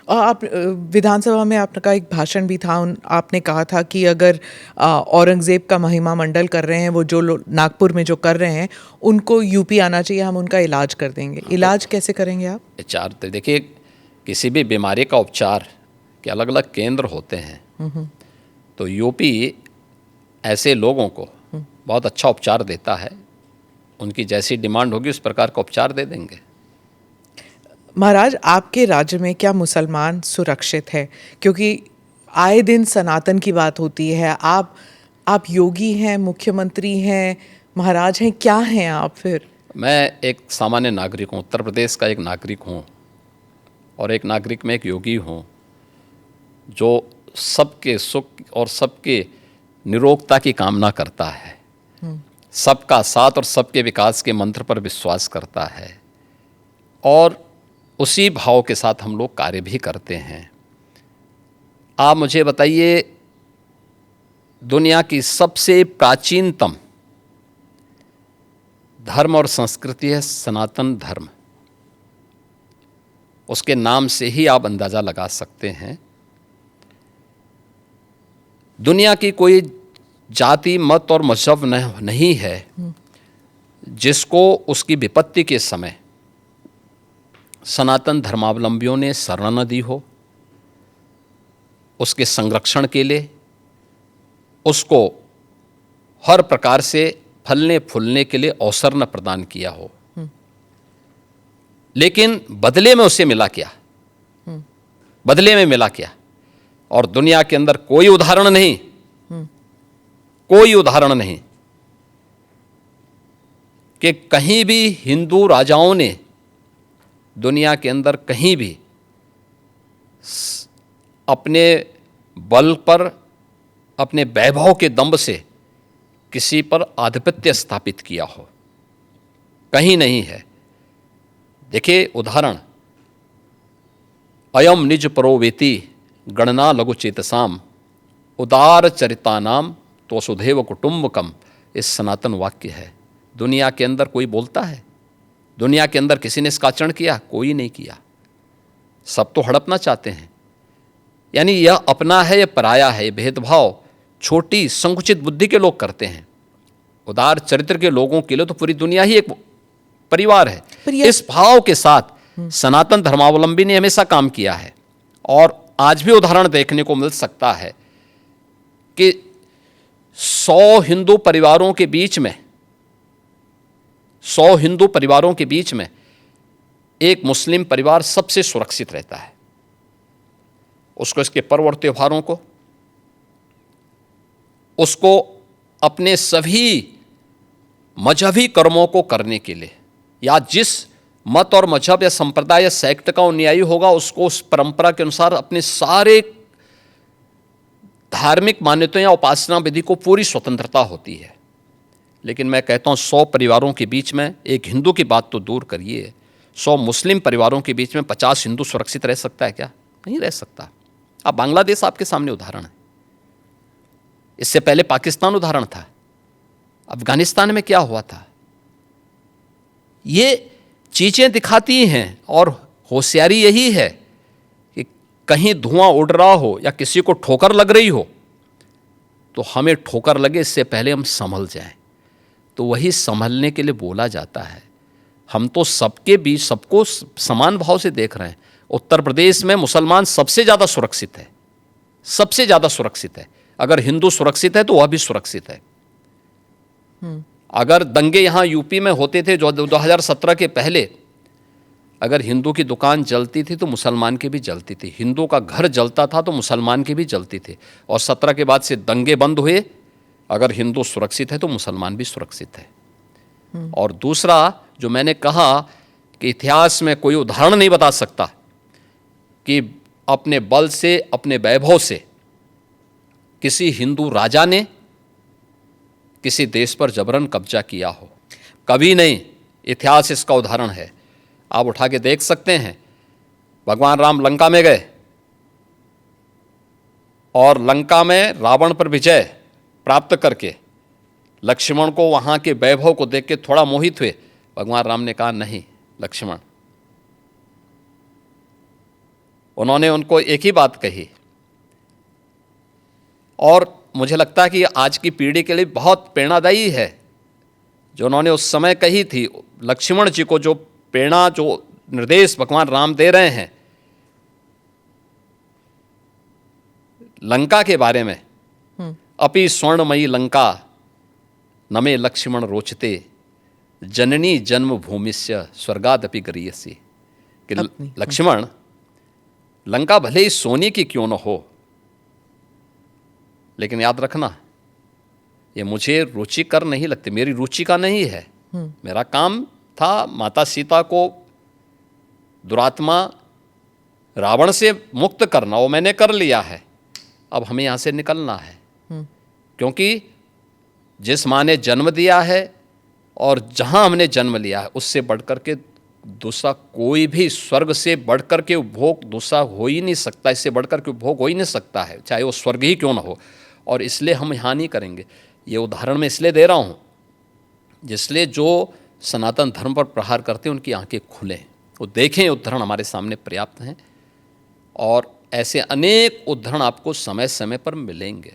और आप विधानसभा में आपका एक भाषण भी था, आपने कहा था कि अगर औरंगज़ेब का महिमा मंडल कर रहे हैं वो जो लोग नागपुर में जो कर रहे हैं उनको यूपी आना चाहिए, हम उनका इलाज कर देंगे। इलाज कैसे करेंगे आप? उपचार तो देखिए, किसी भी बीमारी का उपचार के अलग अलग केंद्र होते हैं। तो यूपी ऐसे लोगों को बहुत अच्छा उपचार देता है। उनकी जैसी डिमांड होगी उस प्रकार का उपचार दे देंगे। महाराज, आपके राज्य में क्या मुसलमान सुरक्षित है? क्योंकि आए दिन सनातन की बात होती है। आप योगी हैं, मुख्यमंत्री हैं, महाराज हैं, क्या हैं आप फिर? मैं एक सामान्य नागरिक हूँ, उत्तर प्रदेश का एक नागरिक हूँ, और एक नागरिक में एक योगी हूँ जो सबके सुख और सबके निरोगता की कामना करता है, सबका साथ और सबके विकास के मंत्र पर विश्वास करता है, और उसी भाव के साथ हम लोग कार्य भी करते हैं। आप मुझे बताइए, दुनिया की सबसे प्राचीनतम धर्म और संस्कृति है सनातन धर्म। उसके नाम से ही आप अंदाज़ा लगा सकते हैं। दुनिया की कोई जाति, मत और मजहब नहीं है जिसको उसकी विपत्ति के समय सनातन धर्मावलंबियों ने शरण न दी हो, उसके संरक्षण के लिए उसको हर प्रकार से फलने फूलने के लिए अवसर न प्रदान किया हो। लेकिन बदले में उसे मिला क्या? बदले में मिला क्या? और दुनिया के अंदर कोई उदाहरण नहीं, कोई उदाहरण नहीं कि कहीं भी हिंदू राजाओं ने दुनिया के अंदर कहीं भी अपने बल पर, अपने वैभव के दंभ से किसी पर आधिपत्य स्थापित किया हो, कहीं नहीं है। देखिए उदाहरण, अयम निज परोवेति गणना लघु चेतसाम उदार चरितानाम तो वसुधैव कुटुंबकम, इस सनातन वाक्य है। दुनिया के अंदर कोई बोलता है? दुनिया के अंदर किसी ने इसका आचरण किया? कोई नहीं किया। सब तो हड़पना चाहते हैं। यानी यह अपना है, यह पराया है, भेदभाव छोटी संकुचित बुद्धि के लोग करते हैं। उदार चरित्र के लोगों के लिए तो पूरी दुनिया ही एक परिवार है। इस भाव के साथ सनातन धर्मावलंबी ने हमेशा काम किया है, और आज भी उदाहरण देखने को मिल सकता है कि 100 हिंदू परिवारों के बीच में, 100 हिंदू परिवारों के बीच में एक मुस्लिम परिवार सबसे सुरक्षित रहता है। उसको इसके पर्व और त्योहारों को, उसको अपने सभी मजहबी कर्मों को करने के लिए, या जिस मत और मजहब या संप्रदाय या सेक्ट का अनुयायी होगा उसको उस परंपरा के अनुसार अपने सारे धार्मिक मान्यताओं या उपासना विधि को पूरी स्वतंत्रता होती है। लेकिन मैं कहता हूं 100 परिवारों के बीच में, एक हिंदू की बात तो दूर करिए, 100 मुस्लिम परिवारों के बीच में 50 हिंदू सुरक्षित रह सकता है क्या? नहीं रह सकता। अब बांग्लादेश आपके सामने उदाहरण है, इससे पहले पाकिस्तान उदाहरण था, अफगानिस्तान में क्या हुआ था। ये चीजें दिखाती हैं, और होशियारी यही है कि कहीं धुआं उड़ रहा हो या किसी को ठोकर लग रही हो तो हमें ठोकर लगे इससे पहले हम संभल जाएं। तो वही संभलने के लिए बोला जाता है। हम तो सबके बीच सबको समान भाव से देख रहे हैं। उत्तर प्रदेश में मुसलमान सबसे ज़्यादा सुरक्षित है, सबसे ज़्यादा सुरक्षित है। अगर हिंदू सुरक्षित है तो वह भी सुरक्षित है। अगर दंगे यहाँ यूपी में होते थे जो 2017 के पहले, अगर हिंदू की दुकान जलती थी तो मुसलमान की भी जलती थी, हिंदू का घर जलता था तो मुसलमान की भी जलती थी। और 17 के बाद से दंगे बंद हुए। अगर हिंदू सुरक्षित है तो मुसलमान भी सुरक्षित है। और दूसरा जो मैंने कहा कि इतिहास में कोई उदाहरण नहीं बता सकता कि अपने बल से, अपने वैभव से किसी हिंदू राजा ने किसी देश पर जबरन कब्जा किया हो, कभी नहीं। इतिहास इसका उदाहरण है, आप उठा के देख सकते हैं। भगवान राम लंका में गए और लंका में रावण पर विजय प्राप्त करके लक्ष्मण को वहाँ के वैभव को देख के थोड़ा मोहित हुए। भगवान राम ने कहा नहीं लक्ष्मण, उन्होंने उनको एक ही बात कही, और मुझे लगता है कि आज की पीढ़ी के लिए बहुत प्रेरणादायी है जो उन्होंने उस समय कही थी। लक्ष्मण जी को जो प्रेरणा, जो निर्देश भगवान राम दे रहे हैं लंका के बारे में, अपि स्वर्णमयी लंका न मे लक्ष्मण रोचते, जननी जन्मभूमिस्य स्वर्गादपि गरीयसी। कि लक्ष्मण, लंका भले ही सोने की क्यों न हो, लेकिन याद रखना ये मुझे रुचिकर नहीं लगती, मेरी रुचि का नहीं है। मेरा काम था माता सीता को दुरात्मा रावण से मुक्त करना, वो मैंने कर लिया है। अब हमें यहाँ से निकलना है, क्योंकि जिस माँ ने जन्म दिया है और जहाँ हमने जन्म लिया है उससे बढ़कर के दूसरा कोई भी, स्वर्ग से बढ़कर के उपभोग दूसरा हो ही नहीं सकता, इससे बढ़कर के उपभोग हो ही नहीं सकता है, चाहे वो स्वर्ग ही क्यों ना हो। और इसलिए हम यहाँ नहीं करेंगे। ये उदाहरण मैं इसलिए दे रहा हूँ जिसलिए जो सनातन धर्म पर प्रहार करते हैं उनकी आंखें खुलें, वो देखें। उदाहरण हमारे सामने पर्याप्त हैं और ऐसे अनेक उदाहरण आपको समय समय पर मिलेंगे।